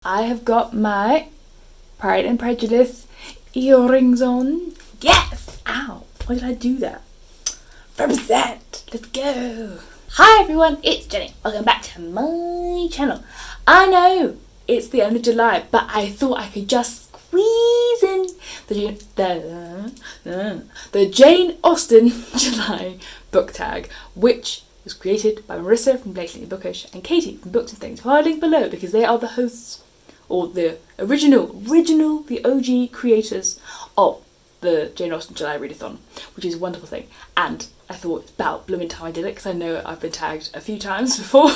I have got my Pride and Prejudice earrings on. Yes! Ow! Why did I do that? Represent! Let's go! Hi everyone, it's Jenny. Welcome back to my channel. I know it's the end of July, but I thought I could just squeeze in the Jane Austen July Book Tag, which was created by Marissa from Bookish and Katie from Books and Things, who I'll link below because they are the hosts, or the the OG creators of the Jane Austen July Readathon, which is a wonderful thing. And I thought it's about blooming time I did it, because I know I've been tagged a few times before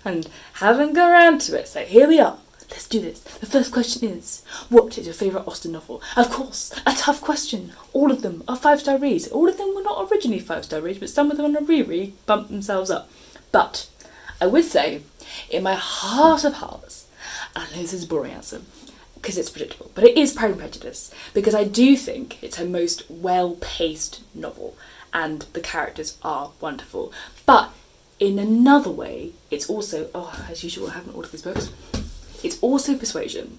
and haven't got around to it. So here we are. Let's do this. The first question is, what is your favourite Austen novel? Of course, a tough question. All of them are 5-star reads. All of them were not originally 5-star reads, but some of them on a reread bumped themselves up. But I would say, in my heart of hearts, I know this is a boring answer, because it's predictable, but it is Pride and Prejudice, because I do think it's her most well-paced novel, and the characters are wonderful. But in another way, it's also, as usual, I haven't ordered these books, it's also Persuasion.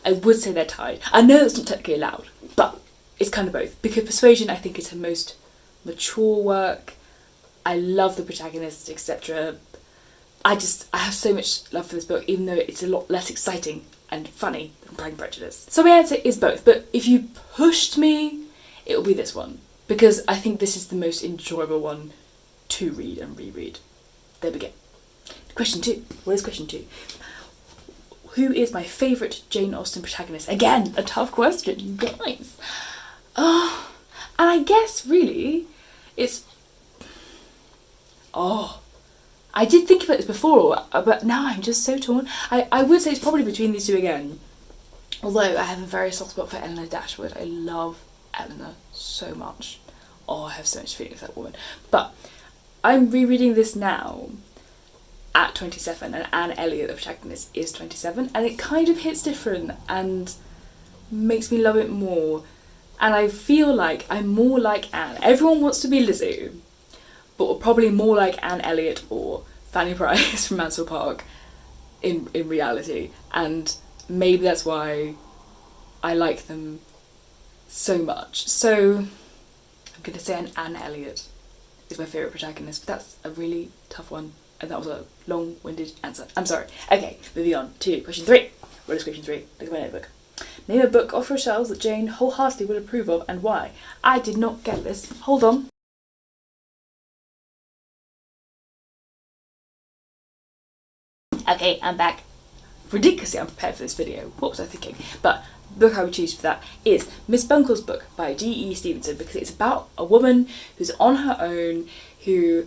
I would say they're tied. I know it's not technically allowed, but it's kind of both, because Persuasion, I think, is her most mature work. I love the protagonist, etc. I have so much love for this book, even though it's a lot less exciting and funny than Pride and Prejudice. So my answer is both, but if you pushed me, it will be this one, because I think this is the most enjoyable one to read and reread. There we go. Question 2. What is question 2? Who is my favourite Jane Austen protagonist? Again, a tough question, you guys. And I guess, really, it's... I did think about this before, but now I'm just so torn. I would say it's probably between these two again. Although I have a very soft spot for Eleanor Dashwood. I love Eleanor so much. I have so much feeling for that woman. But I'm rereading this now at 27, and Anne Elliot, the protagonist, is 27, and it kind of hits different and makes me love it more. And I feel like I'm more like Anne. Everyone wants to be Lizzie, but we're probably more like Anne Elliot or Fanny Price from Mansfield Park in reality. And maybe that's why I like them so much. So I'm going to say Anne Elliot is my favourite protagonist, but that's a really tough one. And that was a long-winded answer. I'm sorry. Okay, moving on to question 3. What is question 3? Look at my notebook. Name a book off your shelves that Jane wholeheartedly would approve of, and why. I did not get this. Hold on. Okay, I'm back. Ridiculously unprepared for this video. What was I thinking? But the book I would choose for that is Miss Bunkle's book by D.E. Stevenson, because it's about a woman who's on her own, who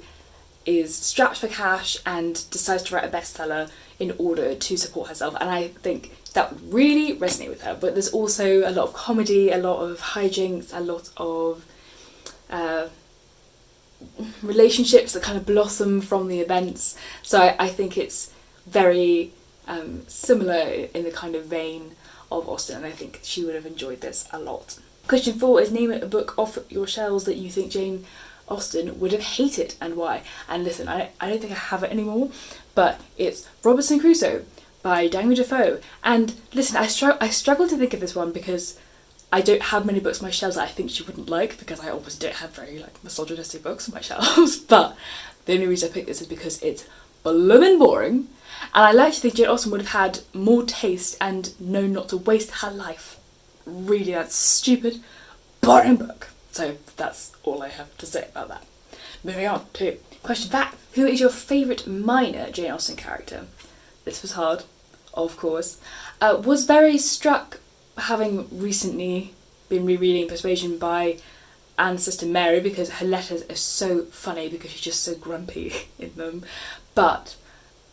is strapped for cash and decides to write a bestseller in order to support herself. And I think that would really resonate with her. But there's also a lot of comedy, a lot of hijinks, a lot of relationships that kind of blossom from the events. So I think it's very similar in the kind of vein of Austen, and I think she would have enjoyed this a lot. Question 4 is, name a book off your shelves that you think Jane Austen would have hated, and why. And listen, I don't think I have it anymore, but it's Robinson Crusoe by Daniel Defoe. And listen, I struggle to think of this one because I don't have many books on my shelves that I think she wouldn't like, because I obviously don't have very misogynistic books on my shelves. But the only reason I picked this is because it's blooming boring, and I like to think Jane Austen would have had more taste and known not to waste her life reading that stupid, boring book. So that's all I have to say about that. Moving on to question 5. Who is your favourite minor Jane Austen character? This was hard, of course. Was very struck, having recently been rereading Persuasion by Anne's sister Mary, because her letters are so funny because she's just so grumpy in them. But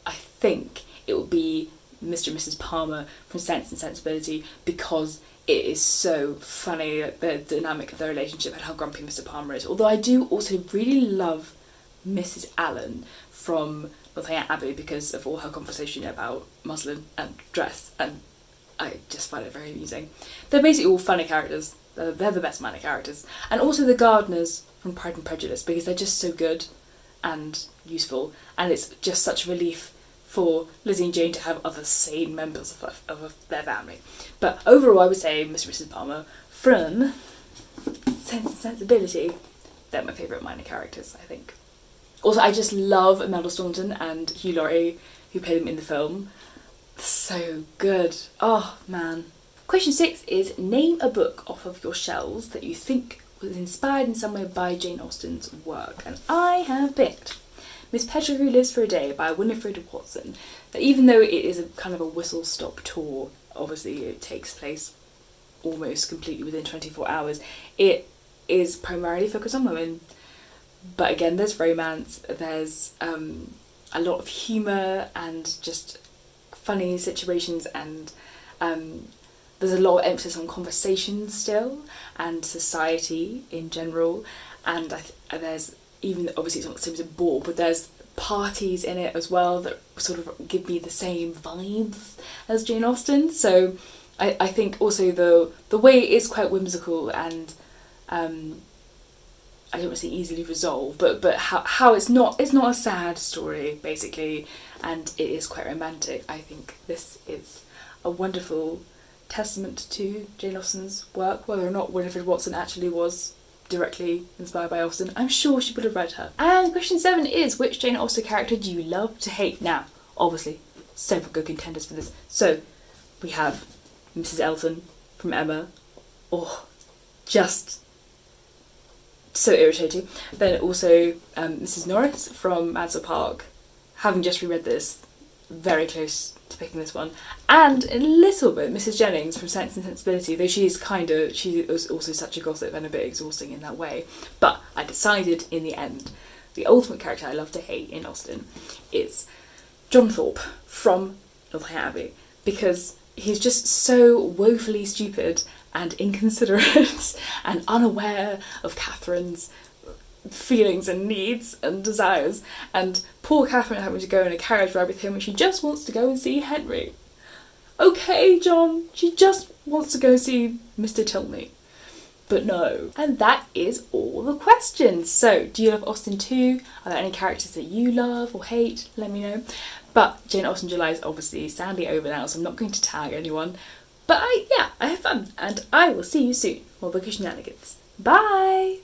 I think it will be Mr. and Mrs. Palmer from Sense and Sensibility, because it is so funny, the dynamic of their relationship and how grumpy Mr. Palmer is. Although I do also really love Mrs. Allen from Northanger Abbey because of all her conversation about muslin and dress, and I just find it very amusing. They're basically all funny characters. They're the best minor characters. And also the gardeners from Pride and Prejudice, because they're just so good and useful, and it's just such a relief for Lizzie and Jane to have other sane members of their family. But overall, I would say Mr. and Mrs. Palmer, from Sense and Sensibility, they're my favourite minor characters, I think. Also, I just love Imelda Staunton and Hugh Laurie, who play them in the film. So good. Oh, man. Question 6 is, name a book off of your shelves that you think was inspired in some way by Jane Austen's work. And I have picked Miss Pettigrew Lives for a Day by Winifred Watson. That even though it is a kind of a whistle-stop tour, obviously it takes place almost completely within 24 hours, it is primarily focused on women. But again, there's romance, there's a lot of humour and just funny situations, and there's a lot of emphasis on conversation still and society in general, and there's even, obviously it's not the same as a ball, but there's parties in it as well that sort of give me the same vibes as Jane Austen. So I think also the way it is quite whimsical and I don't want to say easily resolved, but how it's not a sad story basically, and it is quite romantic. I think this is a wonderful testament to Jane Austen's work. Whether or not Winifred Watson actually was directly inspired by Austen, I'm sure she would have read her. And question 7 is, which Jane Austen character do you love to hate? Now, obviously, several good contenders for this. So we have Mrs. Elton from Emma. Oh, just so irritating. Then also Mrs. Norris from Mansell Park. Having just reread this, very close to picking this one. And a little bit Mrs. Jennings from Sense and Sensibility, though she was also such a gossip and a bit exhausting in that way. But I decided in the end, the ultimate character I love to hate in Austen is John Thorpe from Northanger Abbey, because he's just so woefully stupid and inconsiderate and unaware of Catherine's feelings and needs and desires, and poor Catherine having to go in a carriage ride with him when she just wants to go and see Henry. Okay, John, she just wants to go see Mr. Tilney. But no. And that is all the questions. So, do you love Austen too? Are there any characters that you love or hate? Let me know. But Jane Austen July is obviously sadly over now, so I'm not going to tag anyone. But I had fun, and I will see you soon for Bookish Shenanigans. Bye!